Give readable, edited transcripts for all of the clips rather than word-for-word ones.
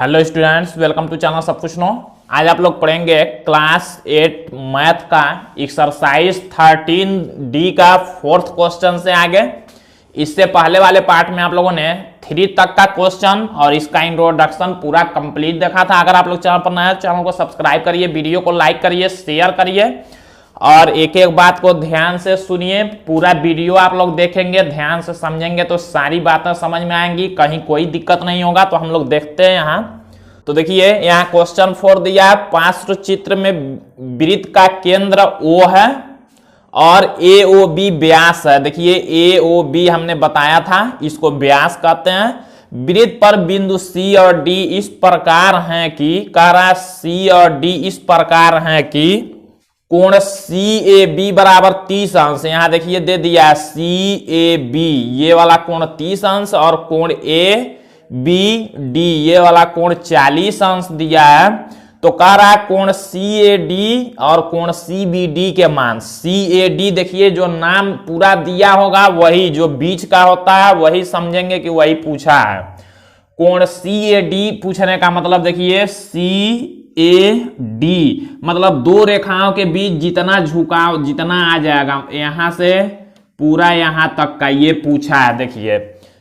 Hello students, welcome to channel सब कुछ no. आज आप लोग पढ़ेंगे क्लास 8 मैथ का एक्सरसाइज 13D का फोर्थ क्वेश्चन से आगे। इससे पहले वाले पार्ट में आप लोगों ने 3 तक का क्वेश्चन और इसका इंट्रोडक्शन पूरा कंप्लीट देखा था। अगर आप लोग चैनल पर नए हैं, चैनल को सब्सक्राइब करिए, वीडियो को लाइक करिए, शेयर करिए और एक एक बात को ध्यान से सुनिए। पूरा वीडियो आप लोग देखेंगे, ध्यान से समझेंगे तो सारी बातें समझ में आएंगी, कहीं कोई दिक्कत नहीं होगा। तो हम लोग देखते हैं यहाँ। तो देखिए यहाँ क्वेश्चन 4 दिया है। पार्श्व चित्र में वृत्त का केंद्र O है और AOB व्यास है। देखिए AOB हमने बताया था, इसको व्यास कहते हैं। वृत्त पर बिंदु C और D इस प्रकार हैं कि, कह रहा है C और D इस प्रकार हैं कि कोण CAB बराबर 30 अंश। यहां देखिए दे दिया है CAB ये वाला कोण 30 अंश और कोण ABD ये वाला कोण 40 अंश दिया है। तो कह रहा है कोण CAD और कोण CBD के मान। CAD देखिए जो नाम पूरा दिया होगा वही, जो बीच का होता है वही समझेंगे कि वही पूछा है। कोण CAD पूछने का मतलब देखिए CAD मतलब दो रेखाओं के बीच जितना झुकाव जितना आ जाएगा, यहां से पूरा यहां तक का ये पूछा है। देखिए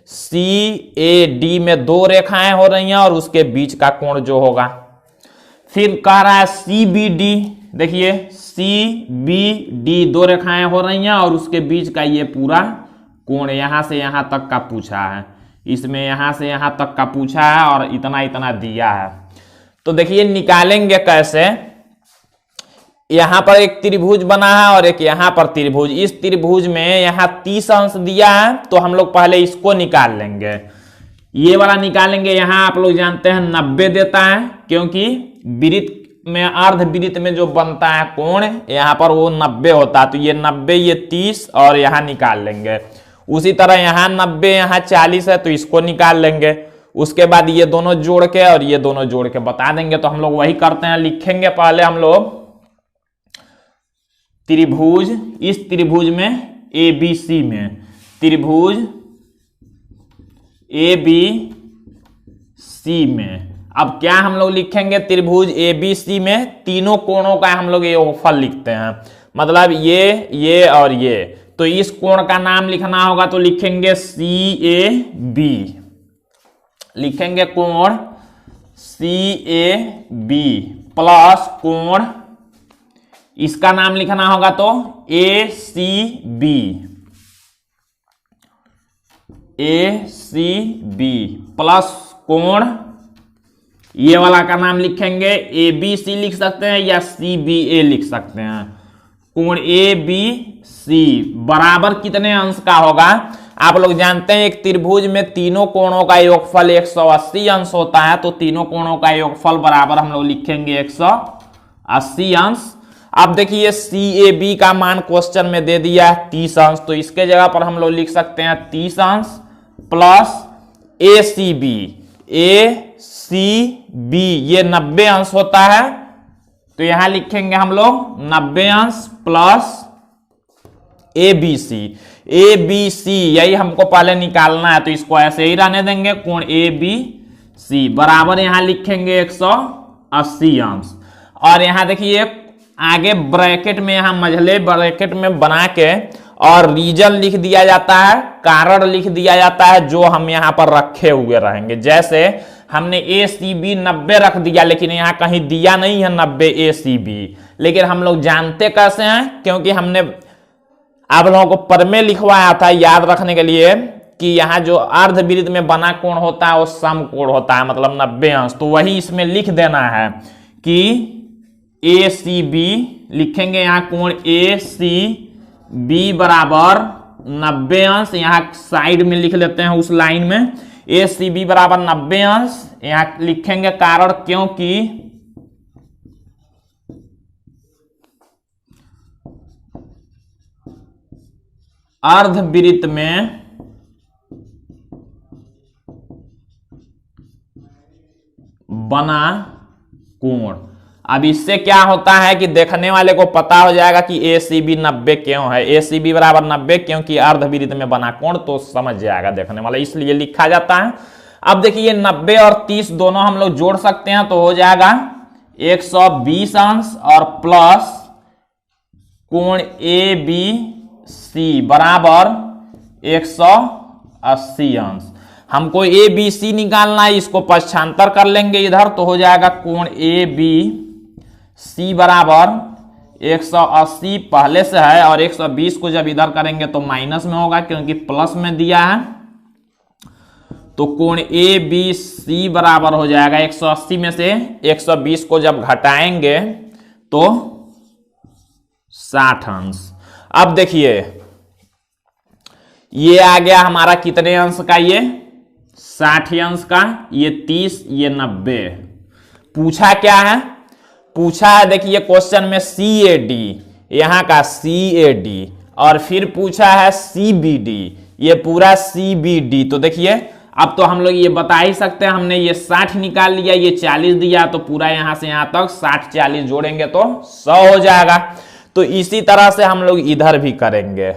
CAD में दो रेखाएं हो रही हैं और उसके बीच का कोण जो होगा। फिर कह रहा है CBD, देखिए CBD दो रेखाएं हो रही हैं और उसके बीच का ये पूरा कोण यहां से यहां तक का पूछा है। इसमें यहां से यहां तक का पूछा है और इतना इतना दिया है। तो देखिए निकालेंगे कैसे। यहां पर एक त्रिभुज बना है और एक यहां पर त्रिभुज। इस त्रिभुज में यहां 30 अंश दिया है तो हम लोग पहले इसको निकाल लेंगे। ये वाला निकालेंगे। यहां आप लोग जानते हैं 90 देता है, क्योंकि वृत्त में अर्ध वृत्त में जो बनता है कोण यहां पर वो 90 होता है। तो ये 90 ये 30 और यहां निकाल लेंगे। उसी तरह यहां 90 यहां 40 है तो इसको निकाल लेंगे। उसके बाद ये दोनों जोड़ के और ये दोनों जोड़ के बता देंगे। तो हम लोग वही करते हैं, लिखेंगे पहले हम लोग त्रिभुज। इस त्रिभुज में ABC में त्रिभुज ABC में अब क्या हम लोग लिखेंगे, त्रिभुज ABC में तीनों कोणों का हम लोग योगफल लिखते हैं। मतलब ये और ये। तो इस कोण का नाम लिखना होगा तो लिखेंगे CAB। लिखेंगे कोण CAB प्लस कोण, इसका नाम लिखना होगा तो ACB। ACB प्लस कोण, ये वाला का नाम लिखेंगे ABC लिख सकते हैं या CBA लिख सकते हैं। कोण ABC बराबर कितने अंश का होगा। आप लोग जानते हैं एक त्रिभुज में तीनों कोणों का योगफल 180 अंश होता है। तो तीनों कोणों का योगफल बराबर हम लोग लिखेंगे 180 अंश। अब देखिए CAB का मान क्वेश्चन में दे दिया है 30 अंश, तो इसके जगह पर हम लोग लिख सकते हैं 30 अंश प्लस ACB। ACB ये 90 अंश होता है तो यहां लिखेंगे हम लोग 90 अंश प्लस ABC। ABC यही हमको पहले निकालना है तो इसको ऐसे ही रहने देंगे। कोण ABC बराबर यहां लिखेंगे 180 अंश। और यहां देखिए आगे ब्रैकेट में, यहां मझले ब्रैकेट में बना के और रीजन लिख दिया जाता है, कारण लिख दिया जाता है जो हम यहां पर रखे हुए रहेंगे। जैसे हमने ACB 90 रख दिया, लेकिन यहां कहीं दिया नहीं है 90 ACB। लेकिन हम लोग जानते कैसे हैं, क्योंकि हमने आप लोगों को पर में लिखवाया था याद रखने के लिए कि यहाँ जो अर्धवृत्त में बना कोण होता है वो समकोण होता है, मतलब 90 अंश। तो वही इसमें लिख देना है कि ACB लिखेंगे। यहाँ कोण ACB बराबर 90 अंश, यहाँ साइड में लिख लेते हैं उस लाइन में। ACB बराबर 90 अंश यहाँ लिखेंगे, कारण क्योंकि अर्धवृत्त में बना कोण। अब इससे क्या होता है कि देखने वाले को पता हो जाएगा कि ACB 90 क्यों है। ACB बराबर 90 क्योंकि अर्धवृत्त में बना कोण, तो समझ जाएगा देखने वाला, इसलिए लिखा जाता है। अब देखिए 90 और 30 दोनों हम लोग जोड़ सकते हैं, तो हो जाएगा 120 अंश और प्लस कोण ए बी सी बराबर 180 अंश। हमको ए बी सी निकालना है, इसको पक्षांतर कर लेंगे इधर, तो हो जाएगा कोण ए बी सी बराबर 180 पहले से है, और 120 को जब इधर करेंगे तो माइनस में होगा क्योंकि प्लस में दिया है। तो कोण ए बी सी बराबर हो जाएगा 180 में से 120 को जब घटाएंगे तो 60 अंश। अब देखिए ये आ गया हमारा कितने अंश का, ये 60 अंश का, ये 30, ये 90। पूछा क्या है, पूछा है देखिए क्वेश्चन में CAD, यहां का CAD, और फिर पूछा है CBD, ये पूरा CBD। तो देखिए अब तो हम लोग ये बता ही सकते हैं, हमने ये 60 निकाल लिया, ये 40 दिया, तो पूरा यहां से यहां तक 60 40 जोड़ेंगे तो 100 हो जाएगा। तो इसी तरह से हम लोग इधर भी करेंगे।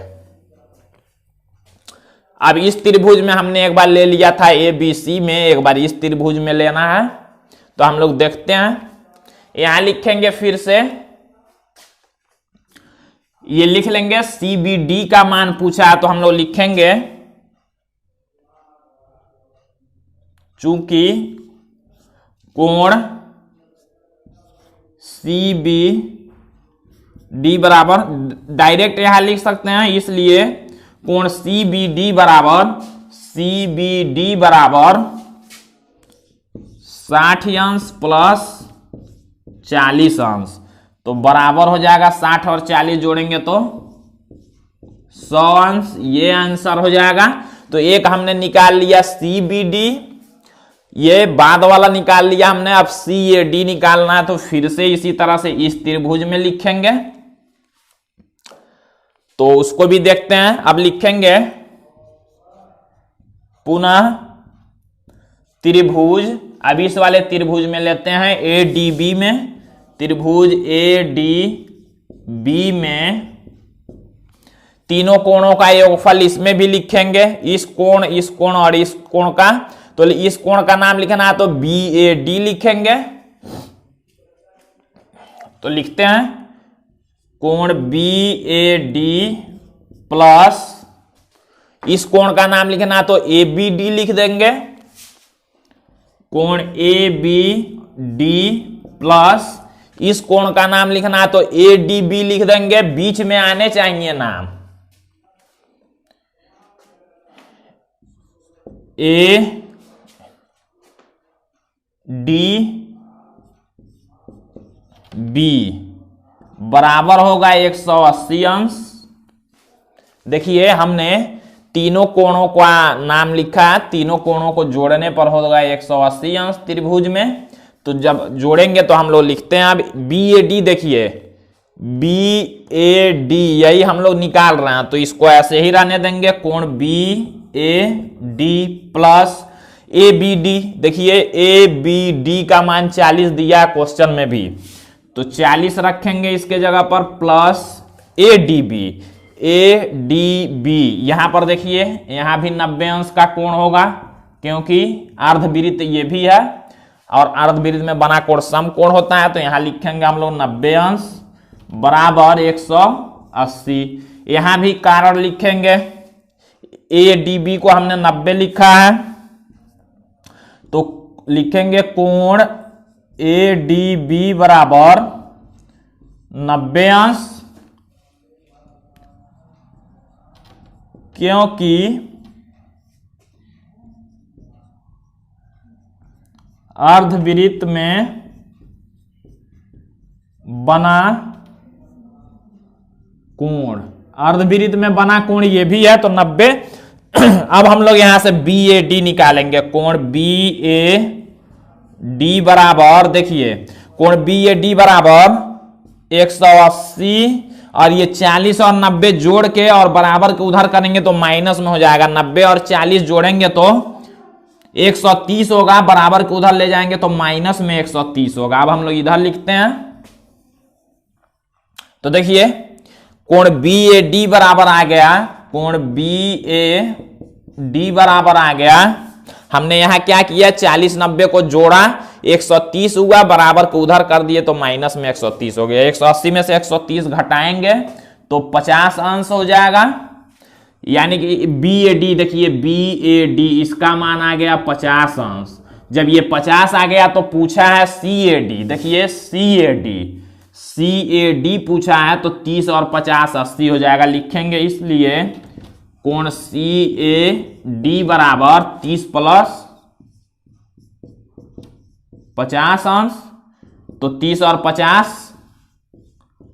अब इस त्रिभुज में हमने एक बार ले लिया था ABC में, एक बार इस त्रिभुज में लेना है, तो हम लोग देखते हैं। यहां लिखेंगे फिर से, ये लिख लेंगे CBD का मान पूछा है, तो हम लोग लिखेंगे चूंकि कोण CBD बराबर, डायरेक्ट यहां लिख सकते हैं, इसलिए कोण CBD बराबर 60 अंश प्लस 40 अंश, तो बराबर हो जाएगा 60 और 40 जोड़ेंगे तो 100 अंश, ये आंसर हो जाएगा। तो एक हमने निकाल लिया CBD, ये बाद वाला निकाल लिया हमने, अब CAD निकालना है, तो फिर से इसी तरह से इस त्रिभुज में लिखेंगे, तो उसको भी देखते हैं। अब लिखेंगे पुनः त्रिभुज, अब इस वाले त्रिभुज में लेते हैं ADB में, त्रिभुज ADB में तीनों कोणों का योगफल इसमें भी लिखेंगे, इस कोण और इस कोण का। तो इस कोण का नाम लिखना है तो BAD लिखेंगे, तो लिखते हैं कोण BAD प्लस इस कोण का नाम लिखना है तो ABD लिख देंगे, कोण ABD प्लस इस कोण का नाम लिखना है तो ADB लिख देंगे, बीच में आने चाहिए नाम ADB बराबर होगा 180 अंश। देखिए हमने तीनों कोणों का नाम लिखा है, तीनों कोणों को जोड़ने पर होगा 180 अंश त्रिभुज में। तो जब जोड़ेंगे तो हम लोग लिखते हैं अब BAD, देखिए BAD यही हम लोग निकाल रहे हैं, तो इसको ऐसे ही रहने देंगे, कोण BAD प्लस ABD, देखिए ABD का मान 40 दिया क्वेश्चन में भी, तो 40 रखेंगे इसके जगह पर, प्लस ADB यहां पर देखिए यहां भी 90 अंश का कोण होगा क्योंकि अर्धवृत्त ये भी है, और अर्धवृत्त में बना कोण समकोण होता है, तो यहां लिखेंगे हम लोग 90 अंश बराबर 180। यहां भी कारण लिखेंगे, ADB को हमने 90 लिखा है, तो लिखेंगे कोण ADB बराबर 90 अंश, क्योंकि अर्धवृत्त में बना कोण, अर्धवृत्त में बना कोण ये भी है, तो 90। अब हम लोग यहां से BAD निकालेंगे, कोण BAD बराबर, देखिए कोण BAD बराबर 180, और ये 40 और 90 जोड़ के और बराबर के उधर करेंगे तो माइनस में हो जाएगा, 90 और 40 जोड़ेंगे तो 130 होगा, बराबर के उधर ले जाएंगे तो माइनस में 130 होगा। अब हम लोग इधर लिखते हैं, तो देखिए कोण BAD बराबर आ गया, कोण BAD बराबर आ गया हमने यहाँ क्या किया, 40 90 को जोड़ा 130 हुआ, बराबर को उधर कर दिए तो माइनस में 130 हो गया। 180 में से 130 घटाएंगे तो 50 अंश हो जाएगा, यानी कि BAD, देखिए BAD इसका मान आ गया 50 अंश। जब ये 50 आ गया तो पूछा है CAD, देखिए CAD पूछा है तो 30 और 50 80 हो जाएगा, लिखेंगे। इसलिए कोण CAD बराबर 30 प्लस 50 अंश, तो 30 और 50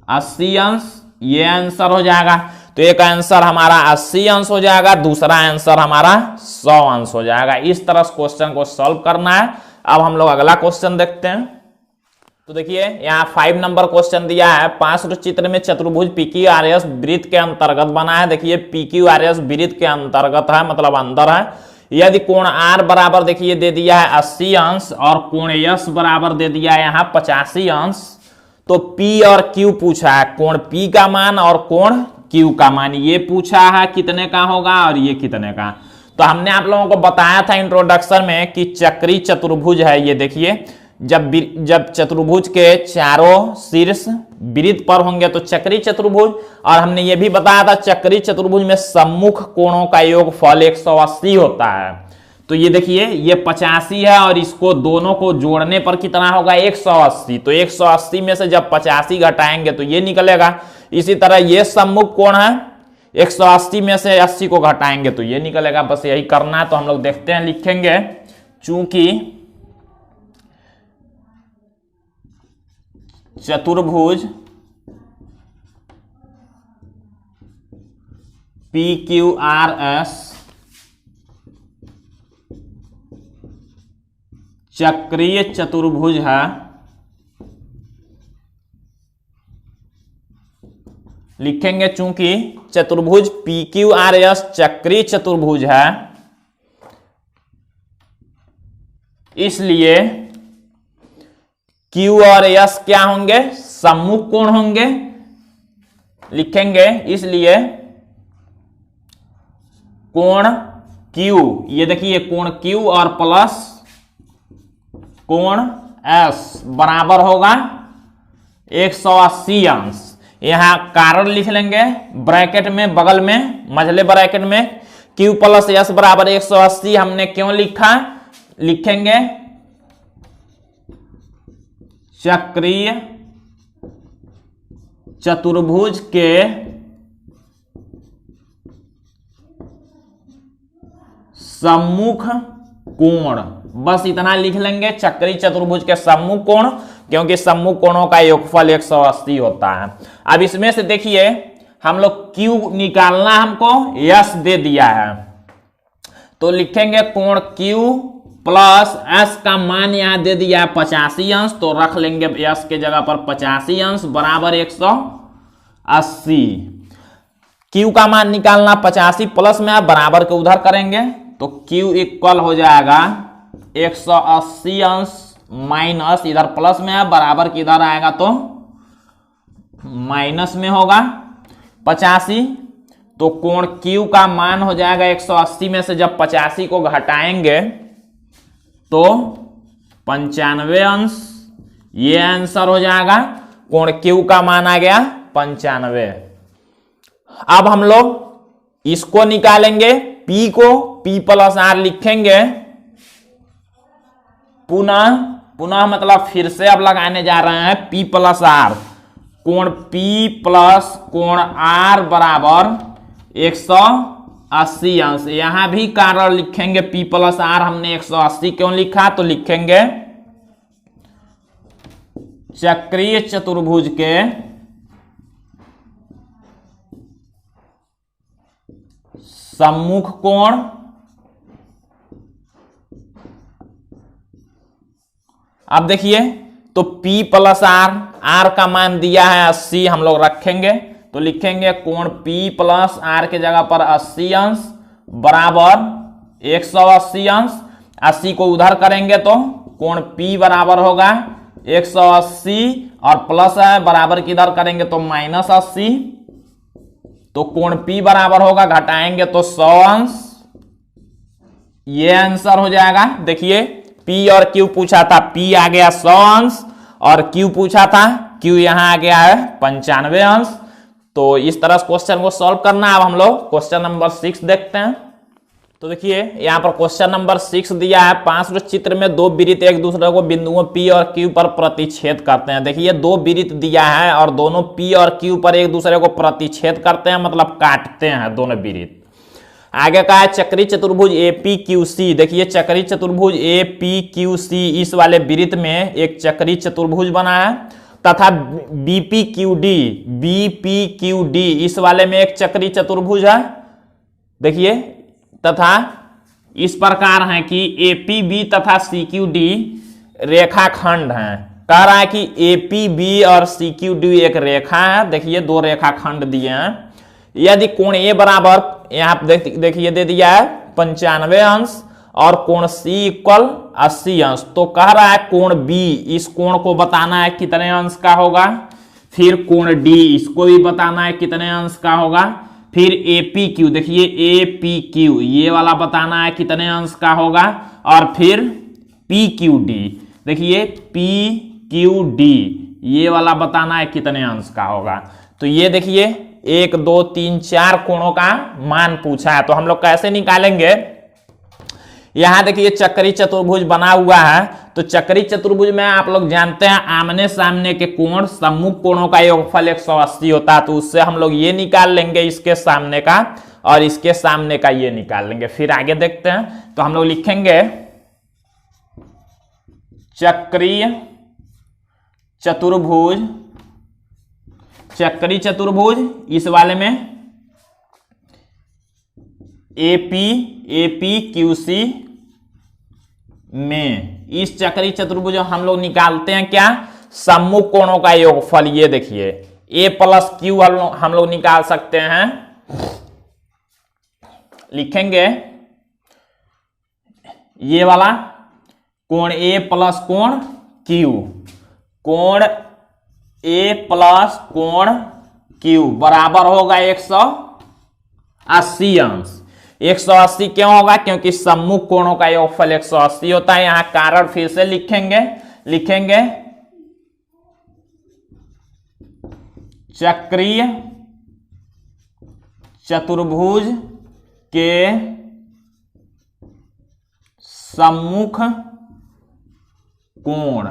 80 अंश, ये आंसर हो जाएगा। तो एक आंसर हमारा 80 अंश हो जाएगा, दूसरा आंसर हमारा 100 अंश हो जाएगा। इस तरह से क्वेश्चन को सॉल्व करना है। अब हम लोग अगला क्वेश्चन देखते हैं। तो देखिए यहाँ 5 नंबर क्वेश्चन दिया है। पार्श्व चित्र में चतुर्भुज PQRS वृत्त के अंतर्गत बना है। देखिए PQRS वृत्त के अंतर्गत है, मतलब अंदर है। यदि कोण R बराबर देखिए दे दिया है 80 अंश और कोण S बराबर दे दिया है यहाँ 85 अंश, तो P और Q पूछा है, कोण P का मान और कोण Q का मान ये पूछा है कितने का होगा और ये कितने का। तो हमने आप लोगों को बताया था इंट्रोडक्शन में कि चक्री चतुर्भुज है। ये देखिए जब चतुर्भुज के चारों शीर्ष वृत्त पर होंगे तो चक्री चतुर्भुज, और हमने ये भी बताया था चक्री चतुर्भुज में सम्मुख कोणों का योगफल 180 होता है। तो ये देखिए ये 85 है और इसको दोनों को जोड़ने पर कितना होगा 180। तो 180 में से जब 85 घटाएंगे तो ये निकलेगा। इसी तरह ये सम्मुख कोण है, 180 में से 80 को घटाएंगे तो ये निकलेगा। बस यही करना है। तो हम लोग देखते हैं, लिखेंगे चूंकि चतुर्भुज PQRS चक्रीय चतुर्भुज है, लिखेंगे चूंकि चतुर्भुज PQRS चक्रीय चतुर्भुज है, इसलिए Q और S क्या होंगे, सम्मुख कोण होंगे। लिखेंगे इसलिए कोण Q, ये देखिए कोण Q और प्लस कोण S बराबर होगा 180 अंश। यहां कारण लिख लेंगे ब्रैकेट में, बगल में मझले ब्रैकेट में Q प्लस S बराबर 180 हमने क्यों लिखा, लिखेंगे चक्रीय चतुर्भुज के सम्मुख कोण, बस इतना लिख लेंगे, चक्रीय चतुर्भुज के सम्मुख कोण, क्योंकि सम्मुख कोणों का योगफल 180 होता है। अब इसमें से देखिए हम लोग Q निकालना, हमको S दे दिया है, तो लिखेंगे कोण Q प्लस S का मान यहां दे दिया है 85 अंश, तो रख लेंगे S के जगह पर 85 अंश बराबर 180। Q का मान निकालना 85 प्लस में, बराबर के उधर करेंगे तो Q इक्वल हो जाएगा 180 अंश माइनस, इधर प्लस में है, बराबर की इधर आएगा तो माइनस में होगा 85। तो कोण Q का मान हो जाएगा 180 में से जब 85 को घटाएंगे तो 95 अंश, ये आंसर हो जाएगा। कोण Q का मान आ गया 95। अब हम लोग इसको निकालेंगे, P को P प्लस R लिखेंगे, पुनः मतलब फिर से अब लगाने जा रहे हैं P प्लस R। कोण P प्लस कोण R बराबर 180 अंश। यहां भी कारण लिखेंगे P प्लस R, हमने 180 क्यों लिखा, तो लिखेंगे चक्रीय चतुर्भुज के सम्मुख कोण अब देखिए तो P प्लस R, R का मान दिया है 80, हम लोग रखेंगे तो लिखेंगे कोण P प्लस R के जगह पर 80 अंश बराबर 180 अंश। 80 को उधर करेंगे तो कोण P बराबर होगा 180 और प्लस है, बराबर की इधर करेंगे तो माइनस 80। तो कोण P बराबर होगा, घटाएंगे तो 100 अंश, ये आंसर हो जाएगा। देखिए P और Q पूछा था, P आ गया 100 अंश और Q पूछा था, Q यहां आ गया है 95 अंश। तो इस तरह क्वेश्चन को सॉल्व करना है। अब हम लोग क्वेश्चन नंबर 6 देखते हैं। तो देखिए यहाँ पर क्वेश्चन नंबर 6 दिया है, 5 चित्र में दो वृत्त एक दूसरे को बिंदुओं P और Q पर प्रतिच्छेद करते हैं। देखिए दो वृत्त दिया है और दोनों P और Q पर एक दूसरे को प्रतिच्छेद करते हैं, मतलब काटते हैं दोनों वृत्त। आगे का है चक्री चतुर्भुज APQC। देखिए चक्री चतुर्भुज APQC, इस वाले वृत्त में एक चक्री चतुर्भुज बना है, तथा BPQD इस वाले में एक चक्री चतुर्भुज है। देखिए तथा इस प्रकार है कि APB तथा CQD रेखाखंड हैं। कह रहा है कि APB और CQD एक रेखा है। देखिए दो रेखाखंड दिए हैं। यदि कोण A बराबर, यहाँ देखिए दे दिया है 95 अंश और कोण C इक्वल 80 अंश, तो कह रहा है कोण B, इस कोण को बताना है कितने अंश का होगा। फिर कोण D, इसको भी बताना है कितने अंश का होगा। फिर APQ, देखिए APQ ये वाला बताना है कितने अंश का होगा। और फिर PQD, देखिए PQD ये वाला बताना है कितने अंश का होगा। तो ये देखिए 1 2 3 4 कोणों का मान पूछा है। तो हम लोग कैसे निकालेंगे, यहां देखिए चक्री चतुर्भुज बना हुआ है। तो चक्री चतुर्भुज में आप लोग जानते हैं आमने सामने के कोण सम्मुख कोणों का योगफल 180 होता है। तो उससे हम लोग ये निकाल लेंगे, इसके सामने का और इसके सामने का ये निकाल लेंगे। फिर आगे देखते हैं। तो हम लोग लिखेंगे चक्री चतुर्भुज इस वाले में APQC में इस चक्री चतुर्भुज हम लोग निकालते हैं क्या, सम्मुख कोणों का योगफल। ये देखिए A प्लस Q हम लोग निकाल सकते हैं। लिखेंगे ये वाला कोण A प्लस कोण Q, कोण A प्लस कोण Q बराबर होगा 180 अंश। 180 क्यों होगा, क्योंकि सम्मुख कोणों का योगफल 180 होता है। यहां कारण फिर से लिखेंगे चक्रीय चतुर्भुज के सम्मुख कोण,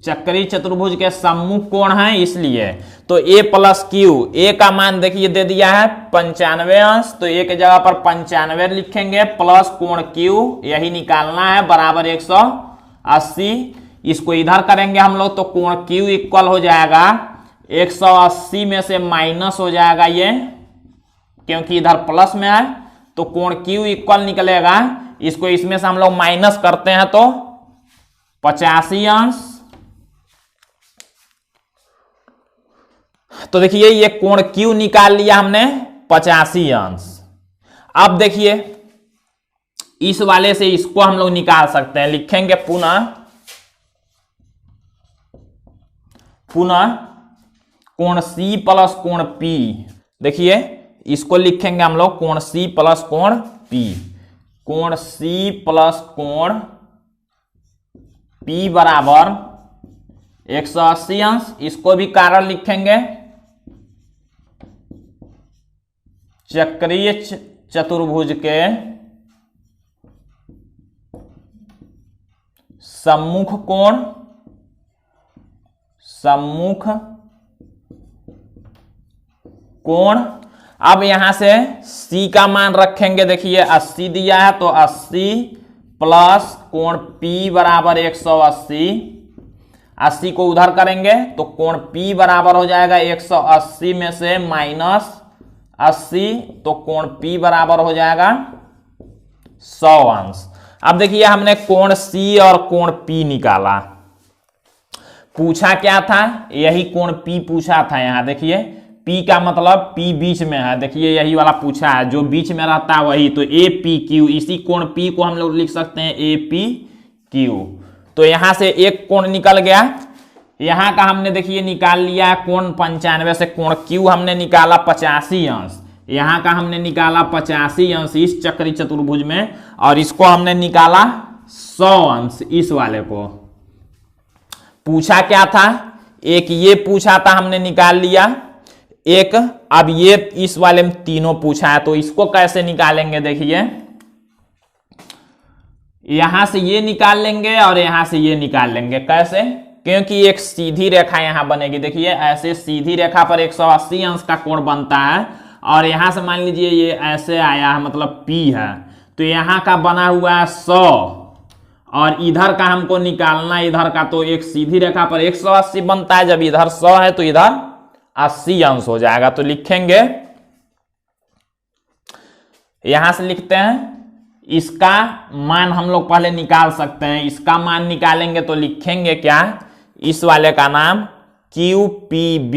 चक्री चतुर्भुज के सम्मुख कोण है इसलिए। तो A प्लस Q, A का मान देखिए दे दिया है 95 अंश, तो A की जगह पर 95 लिखेंगे, प्लस कोण Q यही निकालना है बराबर 180। इसको इधर करेंगे हम लोग तो कोण Q इक्वल हो जाएगा 180 में से माइनस हो जाएगा ये, क्योंकि इधर प्लस में है। तो कोण Q इक्वल निकलेगा, इसको इसमें से हम लोग माइनस करते हैं तो 85 अंश। तो देखिए ये कोण Q निकाल लिया हमने 85 अंश। अब देखिए इस वाले से इसको हम लोग निकाल सकते हैं। लिखेंगे पुनः कोण C प्लस कोण P। देखिए इसको लिखेंगे हम लोग कोण C प्लस कोण P, कोण C प्लस कोण P बराबर 180 अंश। इसको भी कारण लिखेंगे चक्रीय चतुर्भुज के सम्मुख कोण। अब यहां से C का मान रखेंगे, देखिए 80 दिया है तो 80 प्लस कोण P बराबर 180। 80 को उधर करेंगे तो कोण P बराबर हो जाएगा 180 में से माइनस 80, तो कोण P बराबर हो जाएगा 100 अंश। अब देखिए हमने कोण C और कोण P निकाला। पूछा क्या था, यही कोण P पूछा था। यहां देखिए P का मतलब P बीच में है, देखिए यही वाला पूछा है, जो बीच में रहता है वही। तो APQ, इसी कोण P को हम लोग लिख सकते हैं APQ। तो यहां से एक कोण निकल गया, यहां का हमने देखिए निकाल लिया कोण 95 से कोण Q हमने निकाला 85 अंश, यहां का हमने निकाला 85 अंश इस चक्री चतुर्भुज में। और इसको हमने निकाला 100 अंश। इस वाले को पूछा क्या था, एक ये पूछा था हमने निकाल लिया, एक अब ये इस वाले में तीनों पूछा है, तो इसको कैसे निकालेंगे देखिए, यहां से ये निकाल लेंगे और यहां से ये निकाल लेंगे। कैसे, क्योंकि एक सीधी रेखा यहां बनेगी, देखिए ऐसे सीधी रेखा पर 180 अंश का कोण बनता है, और यहां से मान लीजिए ये ऐसे आया है, मतलब P है, तो यहां का बना हुआ है 100 और इधर का हमको निकालना, इधर का तो एक सीधी रेखा पर 180 बनता है, जब इधर 100 है तो इधर 80 अंश हो जाएगा। तो लिखेंगे, यहां से लिखते हैं, इसका मान हम लोग पहले निकाल सकते हैं। इसका मान निकालेंगे तो लिखेंगे क्या, इस वाले का नाम QPB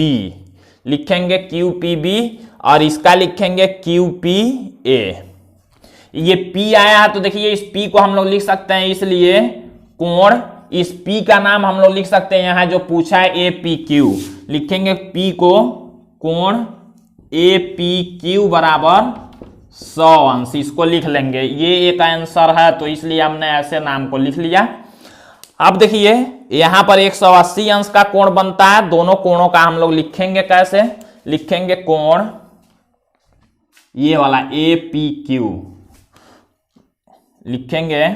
लिखेंगे, QPB, और इसका लिखेंगे QPA। ये P आया है तो देखिए इस P को हम लोग लिख सकते हैं, इसलिए कोण, इस P का नाम हम लोग लिख सकते हैं, यहां जो पूछा है APQ, लिखेंगे P को कोण APQ बराबर 100 अंश, इसको लिख लेंगे। ये एक आंसर है तो इसलिए हमने ऐसे नाम को लिख लिया। अब देखिए यहां पर 180 अंश का कोण बनता है, दोनों कोणों का हम लोग लिखेंगे, कैसे लिखेंगे, कोण ये वाला APQ लिखेंगे,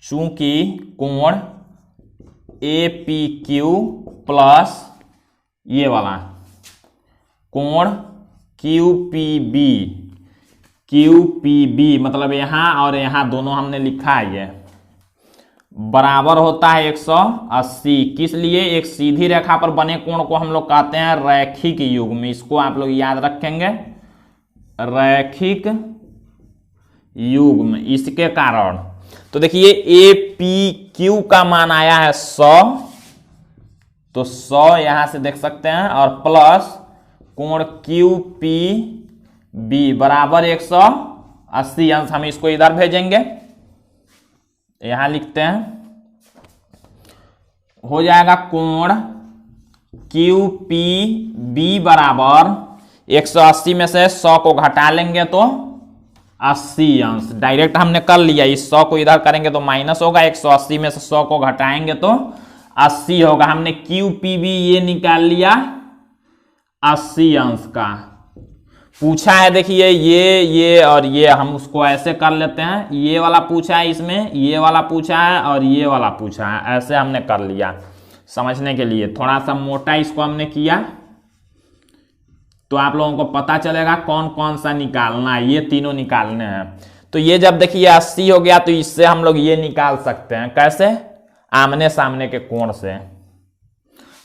चूंकि कोण APQ प्लस ये वाला कोण QPB मतलब यहां और यहां दोनों हमने लिखा है, ये बराबर होता है 180। किस लिए, एक सीधी रेखा पर बने कोण को हम लोग कहते हैं रैखिक युग्म, इसको आप लोग याद रखेंगे, रैखिक युग्म। इसके कारण तो देखिए APQ का मान आया है 100, तो 100 यहां से देख सकते हैं, और प्लस कोण QPB बराबर 180 अंश। हम इसको इधर भेजेंगे, यहां लिखते हैं, हो जाएगा कोण QPB बराबर 180 में से 100 को घटा लेंगे तो 80 अंश। डायरेक्ट हमने कर लिया, इस 100 को इधर करेंगे तो माइनस होगा, 180 में से 100 को घटाएंगे तो 80 होगा। हमने QPB ये निकाल लिया 80 अंश का। पूछा है देखिए ये और ये, हम उसको ऐसे कर लेते हैं, ये वाला पूछा है, इसमें ये वाला पूछा है और ये वाला पूछा है, ऐसे हमने कर लिया समझने के लिए। थोड़ा सा मोटा इसको हमने किया तो आप लोगों को पता चलेगा कौन कौन सा निकालना है, ये तीनों निकालने हैं। तो ये जब देखिए 80 हो गया तो इससे हम लोग ये निकाल सकते हैं, कैसे, आमने सामने के कोण से।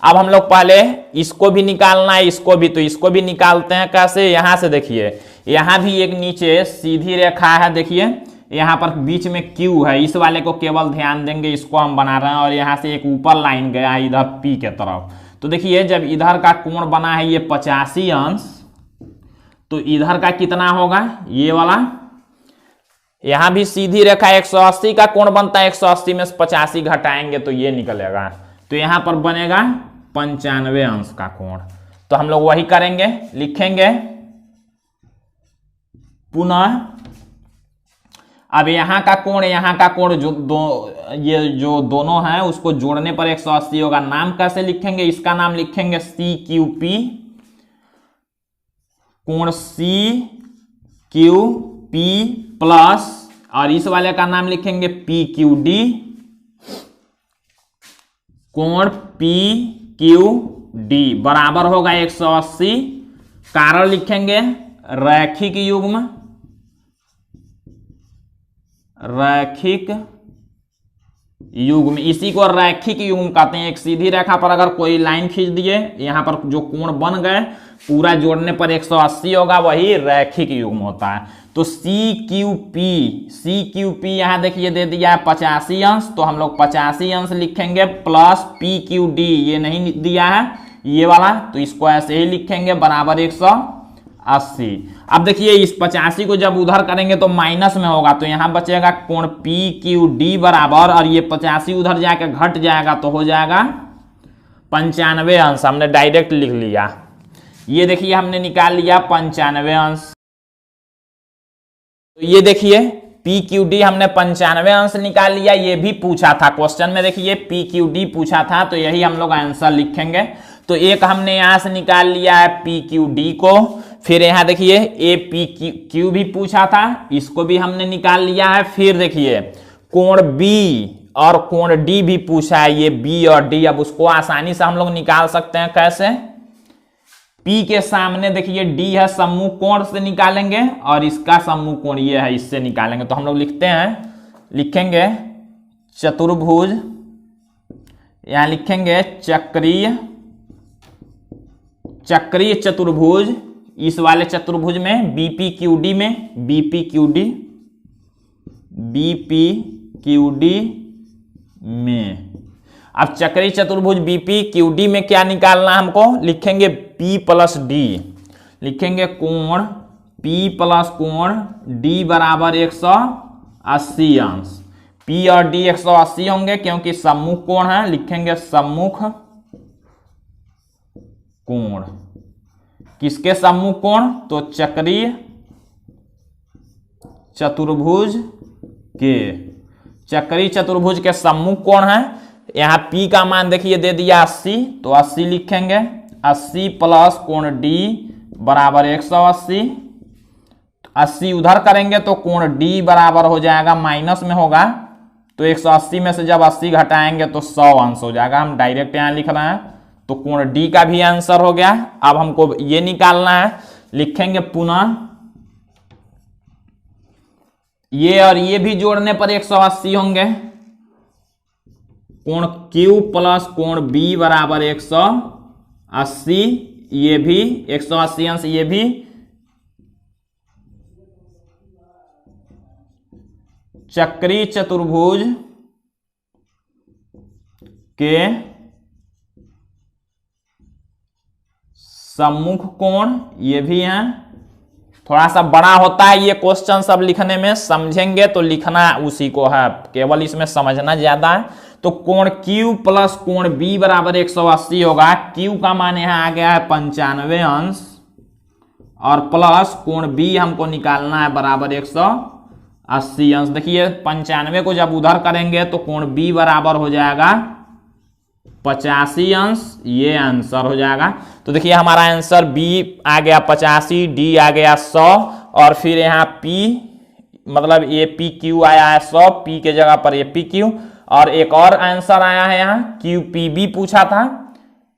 अब हम लोग पहले इसको भी निकालना है, इसको भी, तो इसको भी निकालते हैं, कैसे, यहां से देखिए, यहां भी एक नीचे सीधी रेखा है, देखिए यहां पर बीच में Q है, इस वाले को केवल ध्यान देंगे, इसको हम बना रहे हैं, और यहां से एक ऊपर लाइन गया है इधर P के तरफ। तो देखिए जब इधर का कोण बना है ये 85 अंश, तो इधर का कितना होगा, ये वाला, यहां भी सीधी रेखा 180 का कोण बनता है, 180 में से 85 घटाएंगे तो ये निकलेगा, तो यहां पर बनेगा 95 अंश का कोण। तो हम लोग वही करेंगे, लिखेंगे पुनः, अब यहां का कोण ये जो दोनों हैं उसको जोड़ने पर 180 होगा। नाम कैसे लिखेंगे, इसका नाम लिखेंगे CQP, कोण CQP प्लस, और इस वाले का नाम लिखेंगे PQD, कोण PQD बराबर होगा 180। कारण लिखेंगे रैखिक युग्म, रैखिक युग्म, इसी को रैखिक युग्म कहते हैं। एक सीधी रेखा पर अगर कोई लाइन खींच दिए, यहां पर जो कोण बन गए पूरा जोड़ने पर 180 होगा, वही रैखिक युग्म होता है। तो CQP यहां देखिए दे दिया है 85 अंश, तो हम लोग 85 अंश लिखेंगे, प्लस PQD ये नहीं दिया है ये वाला, तो इसको ऐसे ही लिखेंगे बराबर 180। अब देखिए इस 85 को जब उधर करेंगे तो माइनस में होगा, तो यहां बचेगा कोण PQD बराबर, और ये 85 उधर जाकर घट जाएगा तो हो जाएगा 95 अंश। हमने डायरेक्ट लिख लिया, ये देखिए हमने निकाल लिया 95 अंश। तो ये देखिए पी क्यू डी हमने 95 अंश निकाल लिया, ये भी पूछा था क्वेश्चन में, देखिए पी क्यू डी पूछा था, तो यही हम लोग आंसर लिखेंगे। तो एक हमने यहां से निकाल लिया है पी क्यू डी को, फिर यहां देखिए ए पी क्यू भी पूछा था, इसको भी हमने निकाल लिया है। फिर देखिए कोण बी और कोण डी भी पूछा है, ये बी और डी, अब उसको आसानी से हम लोग निकाल सकते हैं। कैसे? P के सामने देखिए D है, सम्मुख कोण से निकालेंगे, और इसका सम्मुख कोण ये है, इससे निकालेंगे। तो हम लोग लिखते हैं, लिखेंगे चतुर्भुज, यहां लिखेंगे चक्रीय चतुर्भुज, इस वाले चतुर्भुज में बीपीक्यूडी में अब चक्रीय चतुर्भुज बीपीक्यूडी में क्या निकालना हमको, लिखेंगे P प्लस डी, लिखेंगे कोण P प्लस कोण D बराबर 180 अंश। P और D 180 होंगे क्योंकि सम्मुख कोण है, लिखेंगे सम्मुख कोण। किसके सम्मुख कोण? तो चक्रीय चतुर्भुज के सम्मुख कोण है। यहां P का मान देखिए दे दिया 80, तो 80 लिखेंगे, 80 प्लस कोण D बराबर 180। 80 उधर करेंगे तो कोण D बराबर हो जाएगा, माइनस में होगा, तो 180 में से जब 80 घटाएंगे तो 100 अंश हो जाएगा। हम डायरेक्ट यहां लिख रहे हैं, तो कोण D का भी आंसर हो गया। अब हमको ये निकालना है, लिखेंगे पुनः ये और ये भी जोड़ने पर 180 होंगे, कोण Q प्लस कोण B बराबर 180, ये भी 180 अंश, ये भी चक्रीय चतुर्भुज के सम्मुख कोण, ये भी है। थोड़ा सा बड़ा होता है ये क्वेश्चन, सब लिखने में समझेंगे तो लिखना उसी को है, केवल इसमें समझना ज्यादा है। तो कोण Q प्लस कोण B बराबर 180 होगा। Q का मान यहां आ गया है 95 अंश, और प्लस कोण B हमको निकालना है बराबर 180 अंश। देखिए 95 को जब उधर करेंगे तो कोण B बराबर हो जाएगा 85 अंश, ये आंसर हो जाएगा। तो देखिए हमारा आंसर B आ गया 85, D आ गया 100, और फिर यहाँ P मतलब ये PQ आया है 100, P के जगह पर ये PQ, और एक और आंसर आया है यहाँ QPB पूछा था,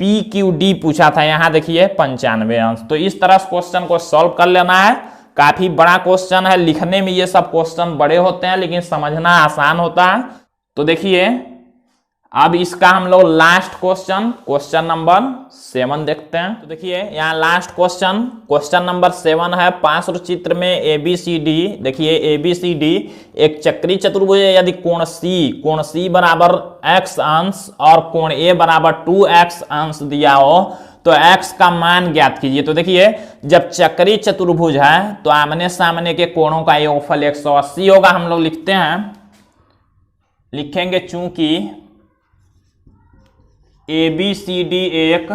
PQD पूछा था, यहाँ देखिए 95 अंश। तो इस तरह से क्वेश्चन को सॉल्व कर लेना है। काफी बड़ा क्वेश्चन है, लिखने में ये सब क्वेश्चन बड़े होते हैं लेकिन समझना आसान होता है। तो देखिए अब इसका हम लोग लास्ट क्वेश्चन नंबर 7 देखते हैं। तो देखिए यहाँ लास्ट क्वेश्चन नंबर 7 है। पार्श्व चित्र में ABCD, देखिए ABCD एक चक्रीय चतुर्भुज है। यदि कोण C बराबर x अंश और कोण A बराबर 2x अंश दिया हो तो x का मान ज्ञात कीजिए। तो देखिए जब चक्रीय चतुर्भुज है तो आमने सामने के कोणों का योगफल 180 होगा। हम लोग लिखते हैं, लिखेंगे चूंकि ABCD एक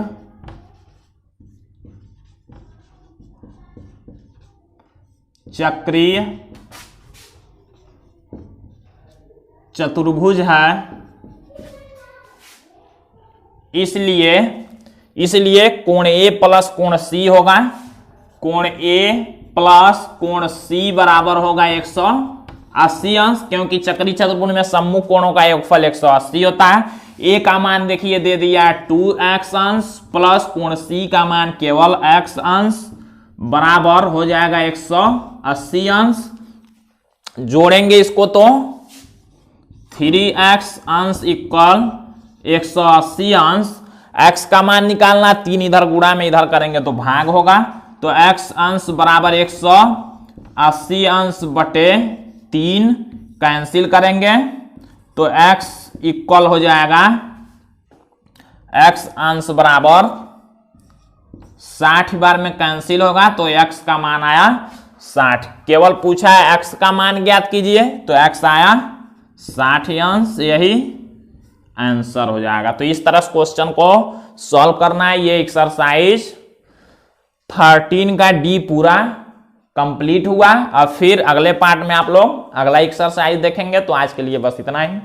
चक्रीय चतुर्भुज है, इसलिए कोण A प्लस कोण C होगा। कोण A प्लस कोण C बराबर होगा 180 अंश, क्योंकि चक्रीय चतुर्भुज में सम्मुख कोणों का योगफल 180 होता है। A का मान देखिए दे दिया 2x अंश, प्लस कोण C का मान केवल x अंश बराबर हो जाएगा 180 अंश। जोड़ेंगे इसको तो 3x अंश इक्वल 180 अंश। x का मान निकालना, 3 इधर गुणा में इधर करेंगे तो भाग होगा, तो x अंश बराबर 180 अंश बटे 3 कैंसिल करेंगे तो x इक्वल हो जाएगा, x अंश बराबर 60 बार में कैंसिल होगा तो x का मान आया 60। केवल पूछा है x का मान ज्ञात कीजिए, तो x आया 60 अंश, यही आंसर हो जाएगा। तो इस तरह से क्वेश्चन को सॉल्व करना है। ये एक्सरसाइज 13 का D पूरा कंप्लीट हुआ और फिर अगले पार्ट में आप लोग अगला एक्सरसाइज देखेंगे। तो आज के लिए बस इतना ही।